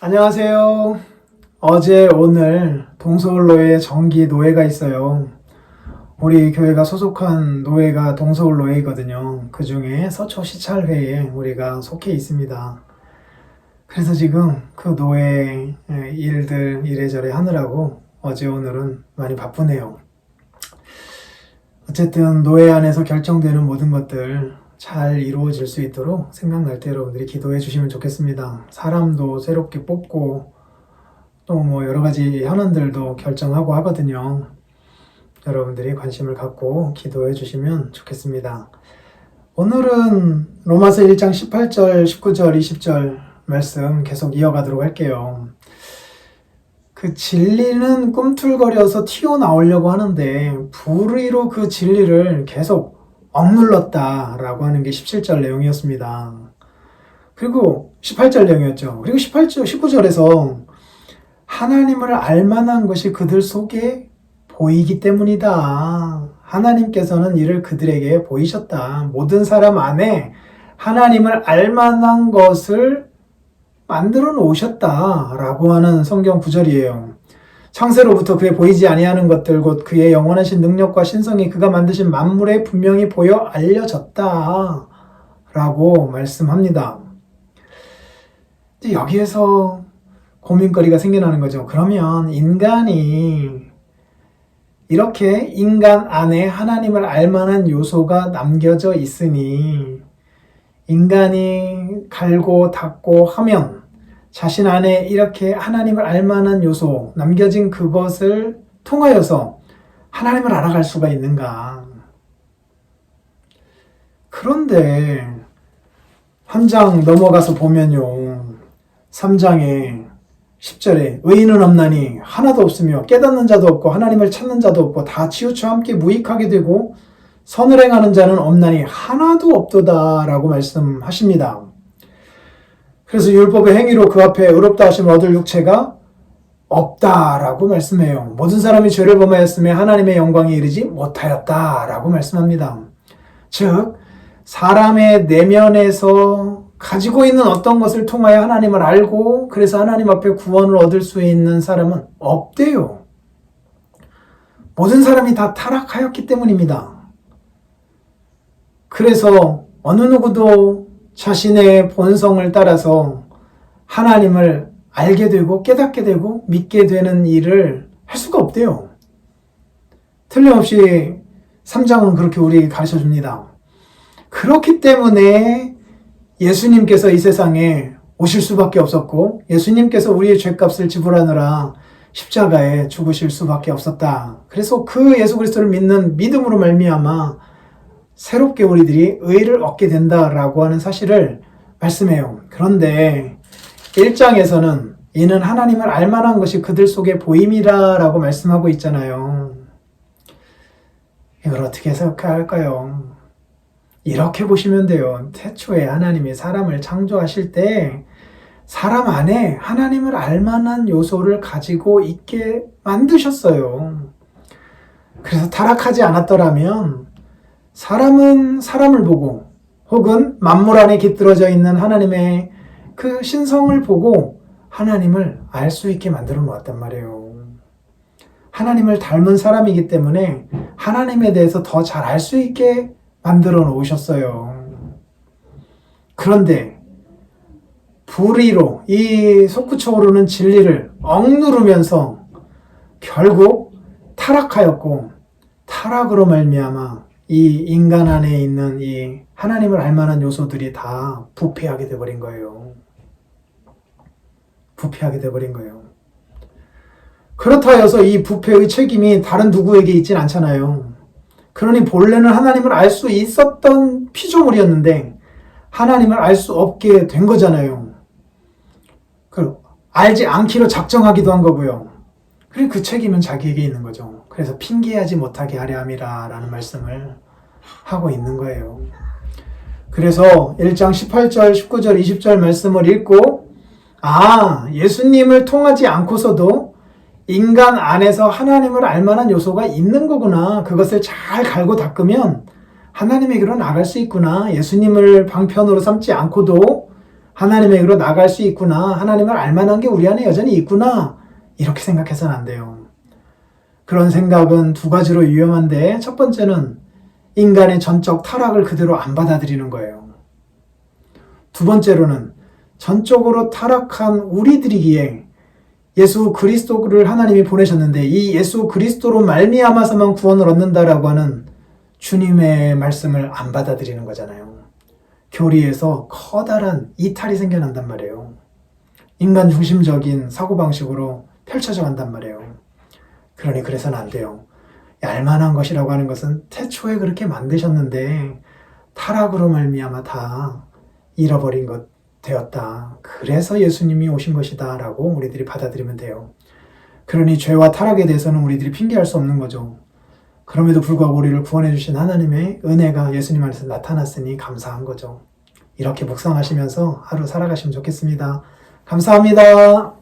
안녕하세요. 어제 오늘 동서울로에 정기 노회가 있어요. 우리 교회가 소속한 노회가 동서울로회거든요. 그 중에 서초시찰회에 우리가 속해 있습니다. 그래서 지금 그 노회 일들 이래저래 하느라고 어제 오늘은 많이 바쁘네요. 어쨌든 노회 안에서 결정되는 모든 것들 잘 이루어질 수 있도록 생각날 때 여러분들이 기도해 주시면 좋겠습니다. 사람도 새롭게 뽑고 또 뭐 여러 가지 현안들도 결정하고 하거든요. 여러분들이 관심을 갖고 기도해 주시면 좋겠습니다. 오늘은 로마서 1장 18절, 19절, 20절 말씀 계속 이어가도록 할게요. 그 진리는 꿈틀거려서 튀어나오려고 하는데 불의로 그 진리를 계속 억눌렀다라고 하는 게 17절 내용이었습니다. 그리고 18절 내용이었죠. 그리고 19절에서 하나님을 알만한 것이 그들 속에 보이기 때문이다. 하나님께서는 이를 그들에게 보이셨다. 모든 사람 안에 하나님을 알만한 것을 만들어 놓으셨다라고 하는 성경 구절이에요. 창세로부터 그의 보이지 아니하는 것들 곧 그의 영원하신 능력과 신성이 그가 만드신 만물에 분명히 보여 알려졌다 라고 말씀합니다. 여기에서 고민거리가 생겨나는 거죠. 그러면 인간이 이렇게 인간 안에 하나님을 알만한 요소가 남겨져 있으니 인간이 갈고 닦고 하면 자신 안에 이렇게 하나님을 알만한 요소, 남겨진 그것을 통하여서 하나님을 알아갈 수가 있는가? 그런데 한 장 넘어가서 보면요. 3장에 10절에 의인은 없나니 하나도 없으며 깨닫는 자도 없고 하나님을 찾는 자도 없고 다 치우쳐 함께 무익하게 되고 선을 행하는 자는 없나니 하나도 없도다 라고 말씀하십니다. 그래서 율법의 행위로 그 앞에 의롭다 하심을 얻을 육체가 없다라고 말씀해요. 모든 사람이 죄를 범하였으며 하나님의 영광에 이르지 못하였다라고 말씀합니다. 즉 사람의 내면에서 가지고 있는 어떤 것을 통하여 하나님을 알고 그래서 하나님 앞에 구원을 얻을 수 있는 사람은 없대요. 모든 사람이 다 타락하였기 때문입니다. 그래서 어느 누구도 자신의 본성을 따라서 하나님을 알게 되고 깨닫게 되고 믿게 되는 일을 할 수가 없대요. 틀림없이 3장은 그렇게 우리에게 가르쳐 줍니다. 그렇기 때문에 예수님께서 이 세상에 오실 수밖에 없었고 예수님께서 우리의 죄값을 지불하느라 십자가에 죽으실 수밖에 없었다. 그래서 그 예수 그리스도를 믿는 믿음으로 말미암아 새롭게 우리들이 의를 얻게 된다라고 하는 사실을 말씀해요. 그런데 1장에서는 이는 하나님을 알만한 것이 그들 속에 보임이라 라고 말씀하고 있잖아요. 이걸 어떻게 해석할까요? 이렇게 보시면 돼요. 태초에 하나님이 사람을 창조하실 때 사람 안에 하나님을 알만한 요소를 가지고 있게 만드셨어요. 그래서 타락하지 않았더라면 사람은 사람을 보고 혹은 만물 안에 깃들어져 있는 하나님의 그 신성을 보고 하나님을 알 수 있게 만들어 놓았단 말이에요. 하나님을 닮은 사람이기 때문에 하나님에 대해서 더 잘 알 수 있게 만들어 놓으셨어요. 그런데 불의로 이 솟구쳐 오르는 진리를 억누르면서 결국 타락하였고 타락으로 말미암아 이 인간 안에 있는 이 하나님을 알만한 요소들이 다 부패하게 돼버린 거예요. 부패하게 돼버린 거예요. 그렇다 해서 이 부패의 책임이 다른 누구에게 있진 않잖아요. 그러니 본래는 하나님을 알 수 있었던 피조물이었는데 하나님을 알 수 없게 된 거잖아요. 알지 않기로 작정하기도 한 거고요. 그리고 그 책임은 자기에게 있는 거죠. 그래서 핑계하지 못하게 하려 함이라 라는 말씀을 하고 있는 거예요. 그래서 1장 18절, 19절, 20절 말씀을 읽고 예수님을 통하지 않고서도 인간 안에서 하나님을 알만한 요소가 있는 거구나. 그것을 잘 갈고 닦으면 하나님에게로 나갈 수 있구나. 예수님을 방편으로 삼지 않고도 하나님에게로 나갈 수 있구나. 하나님을 알만한 게 우리 안에 여전히 있구나. 이렇게 생각해서는 안 돼요. 그런 생각은 두 가지로 유용한데 첫 번째는 인간의 전적 타락을 그대로 안 받아들이는 거예요. 두 번째로는 전적으로 타락한 우리들이기에 예수 그리스도를 하나님이 보내셨는데 이 예수 그리스도로 말미암아서만 구원을 얻는다라고 하는 주님의 말씀을 안 받아들이는 거잖아요. 교리에서 커다란 이탈이 생겨난단 말이에요. 인간 중심적인 사고방식으로 펼쳐져 간단 말이에요. 그러니 그래서는 안 돼요. 알만한 것이라고 하는 것은 태초에 그렇게 만드셨는데 타락으로 말미암아 다 잃어버린 것 되었다. 그래서 예수님이 오신 것이다 라고 우리들이 받아들이면 돼요. 그러니 죄와 타락에 대해서는 우리들이 핑계할 수 없는 거죠. 그럼에도 불구하고 우리를 구원해 주신 하나님의 은혜가 예수님 안에서 나타났으니 감사한 거죠. 이렇게 묵상하시면서 하루 살아가시면 좋겠습니다. 감사합니다.